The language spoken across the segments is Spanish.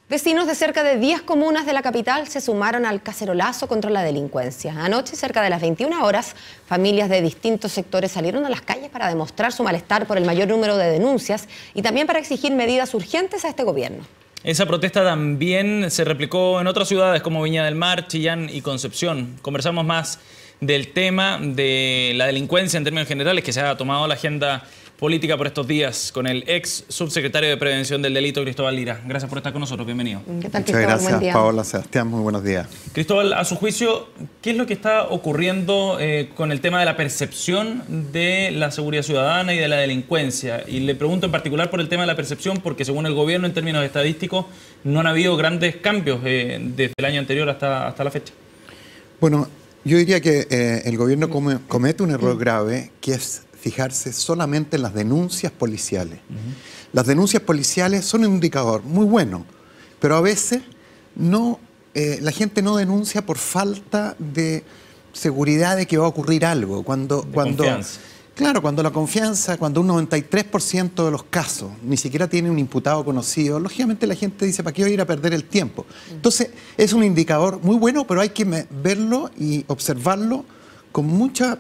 Vecinos de cerca de 10 comunas de la capital se sumaron al cacerolazo contra la delincuencia. Anoche, cerca de las 21 horas, familias de distintos sectores salieron a las calles para demostrar su malestar por el mayor número de denuncias y también para exigir medidas urgentes a este gobierno. Esa protesta también se replicó en otras ciudades como Viña del Mar, Chillán y Concepción. Conversamos más del tema de la delincuencia en términos generales que se ha tomado la agenda política por estos días con el ex subsecretario de Prevención del Delito, Cristóbal Lira. Gracias por estar con nosotros, bienvenido. ¿Qué tal, Muchas Cristóbal? gracias, Buen día. Paola, Sebastián, muy buenos días. Cristóbal, a su juicio, ¿qué es lo que está ocurriendo con el tema de la percepción de la seguridad ciudadana y de la delincuencia? Y le pregunto en particular por el tema de la percepción, porque según el gobierno, en términos estadísticos, no han habido grandes cambios desde el año anterior hasta la fecha. Bueno, yo diría que el gobierno comete un error grave, que es fijarse solamente en las denuncias policiales. Las denuncias policiales son un indicador muy bueno, pero a veces no, la gente no denuncia por falta de seguridad de que va a ocurrir algo. Confianza. Claro, cuando la confianza, cuando un 93% de los casos ni siquiera tiene un imputado conocido, lógicamente la gente dice, ¿para qué voy a ir a perder el tiempo? Entonces, es un indicador muy bueno, pero hay que verlo y observarlo con mucha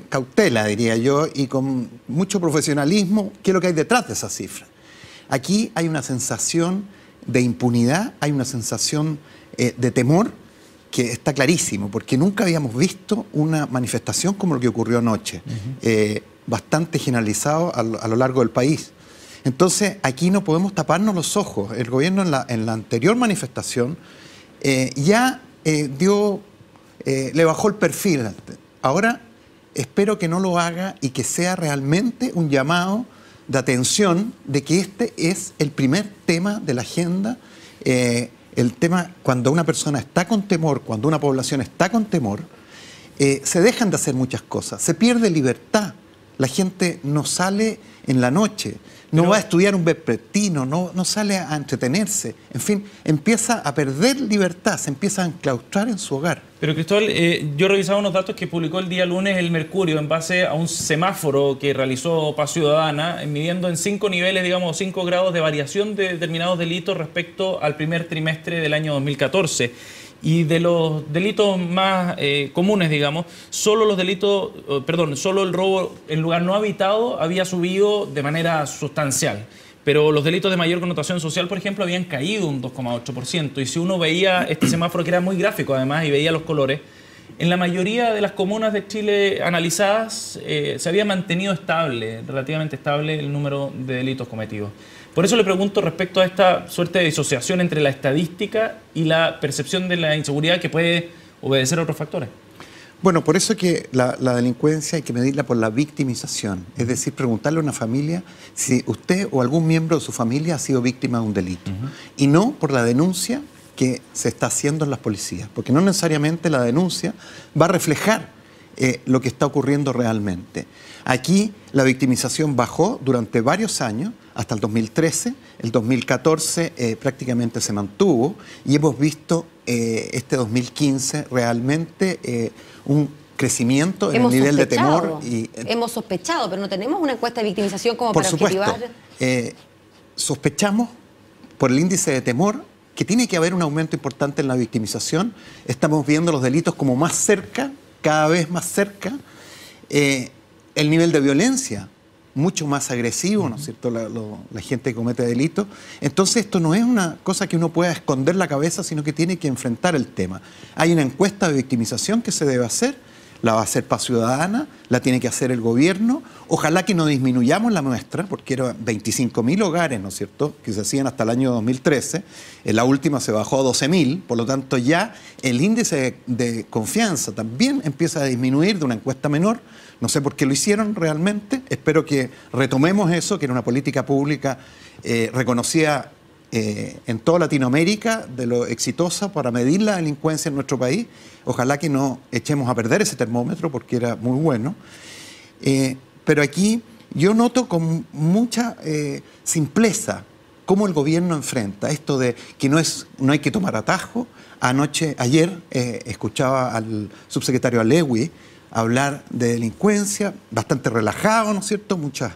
cautela, diría yo, y con mucho profesionalismo, qué es lo que hay detrás de esa cifra. Aquí hay una sensación de impunidad, hay una sensación de temor que está clarísimo, porque nunca habíamos visto una manifestación como lo que ocurrió anoche, bastante generalizado a lo largo del país. Entonces, aquí no podemos taparnos los ojos. El gobierno en la anterior manifestación ya le bajó el perfil. Ahora espero que no lo haga y que sea realmente un llamado de atención de que este es el primer tema de la agenda. El tema, cuando una persona está con temor, cuando una población está con temor, se dejan de hacer muchas cosas, se pierde libertad. La gente no sale en la noche, no va a estudiar un vespertino, no sale a entretenerse. En fin, empieza a perder libertad, se empieza a enclaustrar en su hogar. Pero Cristóbal, yo revisaba unos datos que publicó el día lunes el Mercurio en base a un semáforo que realizó Paz Ciudadana, midiendo en 5 niveles, digamos, 5 grados de variación de determinados delitos respecto al primer trimestre del año 2014. Y de los delitos más comunes, digamos, solo el robo en lugar no habitado había subido de manera sustancial. Pero los delitos de mayor connotación social, por ejemplo, habían caído un 2,8%. Y si uno veía este semáforo, que era muy gráfico además, y veía los colores, en la mayoría de las comunas de Chile analizadas se había mantenido estable, relativamente estable, el número de delitos cometidos. Por eso le pregunto respecto a esta suerte de disociación entre la estadística y la percepción de la inseguridad que puede obedecer a otros factores. Bueno, por eso que la delincuencia hay que medirla por la victimización. Es decir, preguntarle a una familia si usted o algún miembro de su familia ha sido víctima de un delito. Y no por la denuncia que se está haciendo en las policías. Porque no necesariamente la denuncia va a reflejar lo que está ocurriendo realmente. Aquí la victimización bajó durante varios años, hasta el 2013. El 2014 prácticamente se mantuvo y hemos visto este 2015 realmente un crecimiento en el nivel de temor. Hemos sospechado, pero no tenemos una encuesta de victimización como por para supuesto, objetivar. Sospechamos por el índice de temor que tiene que haber un aumento importante en la victimización. Estamos viendo los delitos como más cerca, cada vez más cerca. El nivel de violencia mucho más agresivo, ¿no es cierto?, la gente que comete delitos. Entonces esto no es una cosa que uno pueda esconder la cabeza, sino que tiene que enfrentar el tema. Hay una encuesta de victimización que se debe hacer, la va a hacer Paz Ciudadana, la tiene que hacer el gobierno. Ojalá que no disminuyamos la nuestra, porque eran 25.000 hogares, ¿no es cierto?, que se hacían hasta el año 2013. En la última se bajó a 12.000, por lo tanto ya el índice de confianza también empieza a disminuir de una encuesta menor. No sé por qué lo hicieron realmente. Espero que retomemos eso, que era una política pública reconocida en toda Latinoamérica de lo exitosa para medir la delincuencia en nuestro país. Ojalá que no echemos a perder ese termómetro porque era muy bueno. Pero aquí yo noto con mucha simpleza cómo el gobierno enfrenta esto de que no hay que tomar atajo. Ayer escuchaba al subsecretario Alewi hablar de delincuencia, bastante relajado, ¿no es cierto? Muchas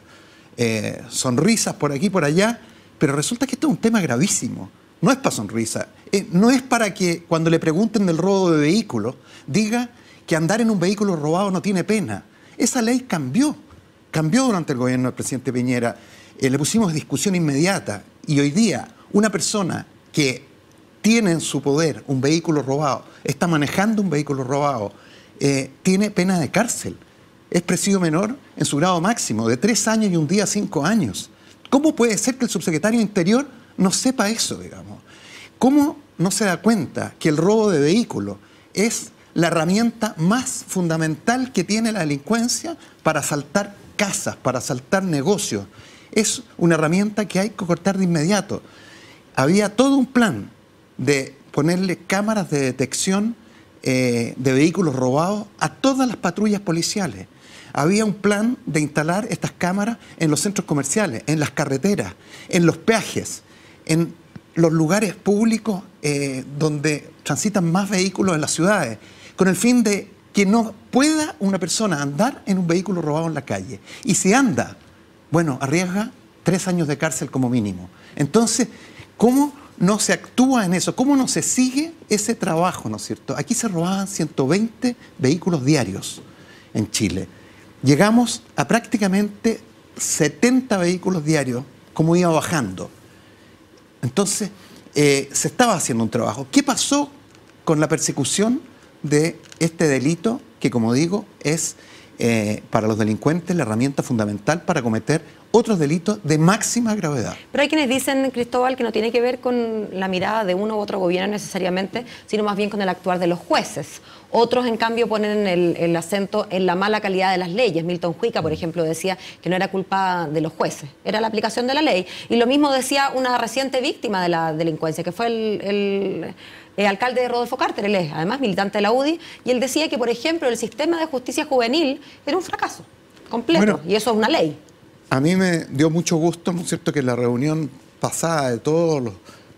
sonrisas por aquí y por allá, pero resulta que esto es un tema gravísimo, no es para sonrisa. No es para que cuando le pregunten del robo de vehículos, diga que andar en un vehículo robado no tiene pena. Esa ley cambió durante el gobierno del presidente Piñera. Le pusimos discusión inmediata y hoy día una persona que tiene en su poder un vehículo robado, está manejando un vehículo robado, tiene pena de cárcel. Es presidio menor en su grado máximo, de 3 años y un día 5 años. ¿Cómo puede ser que el subsecretario de Interior no sepa eso, digamos? ¿Cómo no se da cuenta que el robo de vehículos es la herramienta más fundamental que tiene la delincuencia para asaltar casas, para asaltar negocios? Es una herramienta que hay que cortar de inmediato. Había todo un plan de ponerle cámaras de detección de vehículos robados a todas las patrullas policiales. Había un plan de instalar estas cámaras en los centros comerciales, en las carreteras, en los peajes, en los lugares públicos donde transitan más vehículos en las ciudades, con el fin de que no pueda una persona andar en un vehículo robado en la calle. Y si anda, bueno, arriesga 3 años de cárcel como mínimo. Entonces, ¿cómo no se actúa en eso? ¿Cómo no se sigue ese trabajo, no es cierto? Aquí se robaban 120 vehículos diarios en Chile. Llegamos a prácticamente 70 vehículos diarios, como iba bajando. Entonces, se estaba haciendo un trabajo. ¿Qué pasó con la persecución de este delito que, como digo, es para los delincuentes la herramienta fundamental para cometer otros delitos de máxima gravedad? Pero hay quienes dicen, Cristóbal, que no tiene que ver con la mirada de uno u otro gobierno necesariamente, sino más bien con el actuar de los jueces. Otros, en cambio, ponen el acento en la mala calidad de las leyes. Milton Huica, por ejemplo, decía que no era culpa de los jueces, era la aplicación de la ley. Y lo mismo decía una reciente víctima de la delincuencia, que fue el alcalde de Rodolfo Carter. Él es, además, militante de la UDI, y él decía que, por ejemplo, el sistema de justicia juvenil era un fracaso completo, bueno, y eso es una ley. A mí me dio mucho gusto, ¿no es cierto?, que en la reunión pasada de todos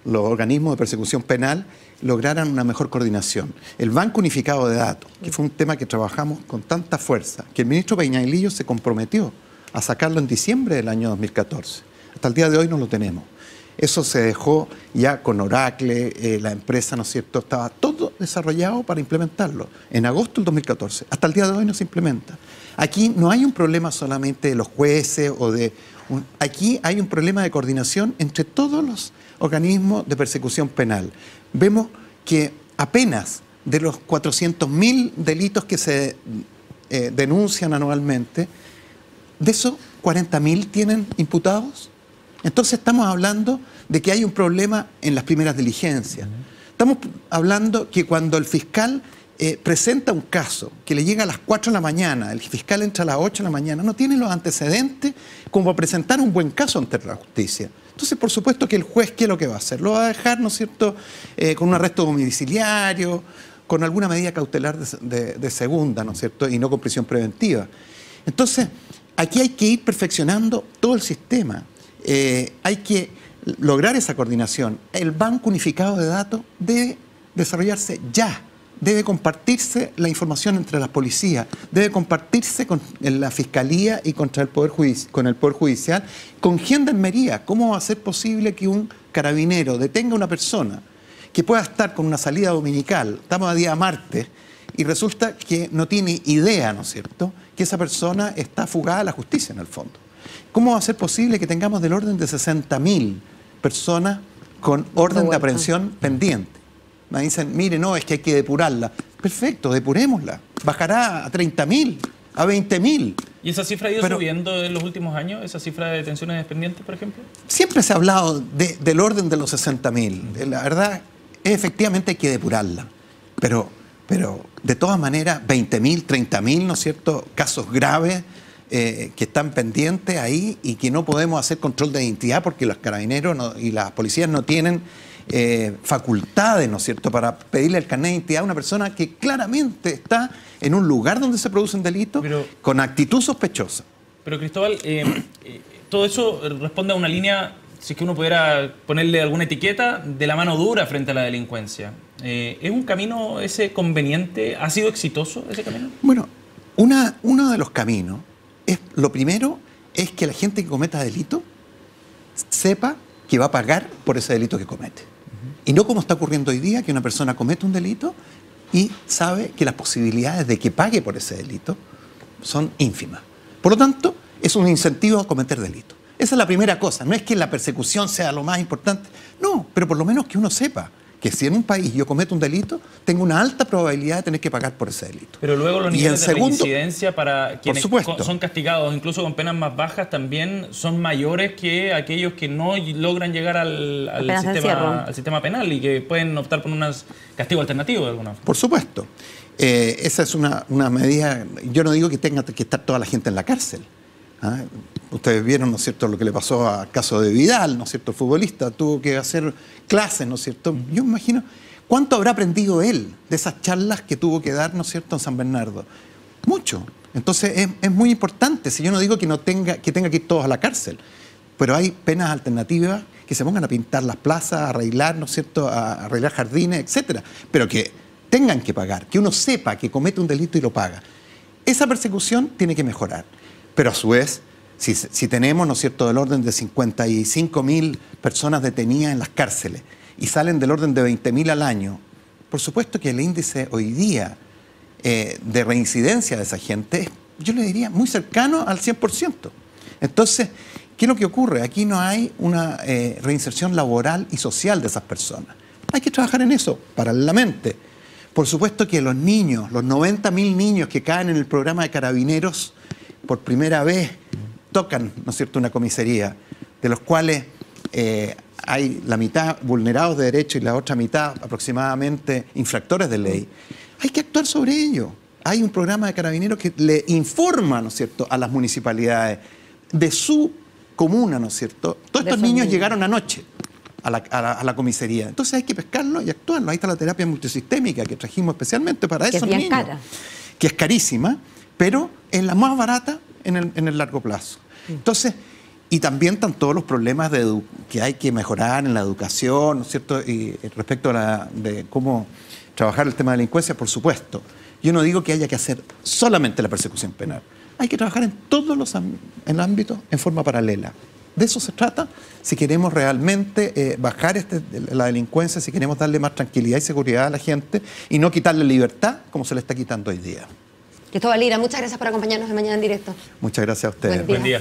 los organismos de persecución penal lograran una mejor coordinación. El Banco Unificado de Datos, que fue un tema que trabajamos con tanta fuerza, que el ministro Peñailillo se comprometió a sacarlo en diciembre del año 2014. Hasta el día de hoy no lo tenemos. Eso se dejó ya con Oracle, la empresa, ¿no es cierto?, estaba todo desarrollado para implementarlo. En agosto del 2014. Hasta el día de hoy no se implementa. Aquí no hay un problema solamente de los jueces o de... Aquí hay un problema de coordinación entre todos los organismos de persecución penal. Vemos que apenas de los 400.000 delitos que se denuncian anualmente, de esos 40.000 tienen imputados. Entonces estamos hablando de que hay un problema en las primeras diligencias. Estamos hablando que cuando el fiscal presenta un caso que le llega a las 4 de la mañana, el fiscal entra a las 8 de la mañana, no tiene los antecedentes como para presentar un buen caso ante la justicia. Entonces, por supuesto que el juez, ¿qué es lo que va a hacer? Lo va a dejar, ¿no es cierto?, con un arresto domiciliario, con alguna medida cautelar de segunda, ¿no es cierto?, y no con prisión preventiva. Entonces, aquí hay que ir perfeccionando todo el sistema. Hay que lograr esa coordinación. El Banco Unificado de Datos debe desarrollarse ya. Debe compartirse la información entre las policías, debe compartirse con la Fiscalía y con el Poder Judicial, con Gendarmería. ¿Cómo va a ser posible que un carabinero detenga a una persona que pueda estar con una salida dominical, estamos a día martes, y resulta que no tiene idea, ¿no es cierto?, que esa persona está fugada a la justicia en el fondo? ¿Cómo va a ser posible que tengamos del orden de 60.000 personas con orden de aprehensión pendiente? Me dicen, mire, no, es que hay que depurarla. Perfecto, depurémosla. Bajará a 30.000, a 20.000. ¿Y esa cifra ha ido subiendo en los últimos años? ¿Esa cifra de detenciones pendientes, por ejemplo? Siempre se ha hablado del orden de los 60.000. La verdad, efectivamente hay que depurarla. Pero de todas maneras, 20.000, 30.000, ¿no es cierto?, casos graves que están pendientes ahí y que no podemos hacer control de identidad porque los carabineros y las policías no tienen facultades, ¿no es cierto?, para pedirle el carnet de identidad a una persona que claramente está en un lugar donde se producen delitos con actitud sospechosa. Pero, Cristóbal, todo eso responde a una línea, si es que uno pudiera ponerle alguna etiqueta, de la mano dura frente a la delincuencia. ¿Es un camino ese conveniente? ¿Ha sido exitoso ese camino? Bueno, uno de los caminos, lo primero es que la gente que cometa delito sepa que va a pagar por ese delito que comete. Y no como está ocurriendo hoy día, que una persona comete un delito y sabe que las posibilidades de que pague por ese delito son ínfimas. Por lo tanto, es un incentivo a cometer delitos. Esa es la primera cosa. No es que la persecución sea lo más importante. No, pero por lo menos que uno sepa que si en un país yo cometo un delito, tengo una alta probabilidad de tener que pagar por ese delito. Pero luego los niveles de reincidencia para quienes son castigados, incluso con penas más bajas, también son mayores que aquellos que no logran llegar al sistema penal y que pueden optar por un castigo alternativo de alguna forma. Por supuesto. Esa es una medida. Yo no digo que tenga que estar toda la gente en la cárcel. ¿Ah? Ustedes vieron, ¿no es cierto?, lo que le pasó al caso de Vidal, ¿no es cierto?, el futbolista, tuvo que hacer clases, ¿no es cierto? Yo me imagino, ¿cuánto habrá aprendido él de esas charlas que tuvo que dar, ¿no es cierto?, en San Bernardo? Mucho. Entonces es muy importante. Si yo no digo que tenga que ir todos a la cárcel, pero hay penas alternativas que se pongan a pintar las plazas, a arreglar, ¿no es cierto?, a arreglar jardines, etcétera, pero que tengan que pagar, que uno sepa que comete un delito y lo paga. Esa persecución tiene que mejorar. Pero a su vez, si tenemos, ¿no es cierto?, del orden de 55.000 personas detenidas en las cárceles y salen del orden de 20.000 al año, por supuesto que el índice hoy día de reincidencia de esa gente es, yo le diría, muy cercano al 100%. Entonces, ¿qué es lo que ocurre? Aquí no hay una reinserción laboral y social de esas personas. Hay que trabajar en eso paralelamente. Por supuesto que los niños, los 90.000 niños que caen en el programa de Carabineros, por primera vez tocan, ¿no es cierto?, una comisaría, de los cuales hay la mitad vulnerados de derechos y la otra mitad aproximadamente infractores de ley. Hay que actuar sobre ello. Hay un programa de Carabineros que le informa, ¿no es cierto?, a las municipalidades de su comuna, ¿no es cierto? Todos estos niños llegaron anoche a la comisaría. Entonces hay que pescarlo y actuarlo. Ahí está la terapia multisistémica que trajimos especialmente para esos niños. Cara. Que es carísima, pero es la más barata en el largo plazo. Entonces, y también están todos los problemas que hay que mejorar en la educación, ¿no es cierto?, y respecto de cómo trabajar el tema de delincuencia, por supuesto. Yo no digo que haya que hacer solamente la persecución penal. Hay que trabajar en todos los ámbitos en forma paralela. De eso se trata si queremos realmente bajar la delincuencia, si queremos darle más tranquilidad y seguridad a la gente y no quitarle libertad como se le está quitando hoy día. Cristóbal Lira, muchas gracias por acompañarnos de Mañana en Directo. Muchas gracias a ustedes. Buen día.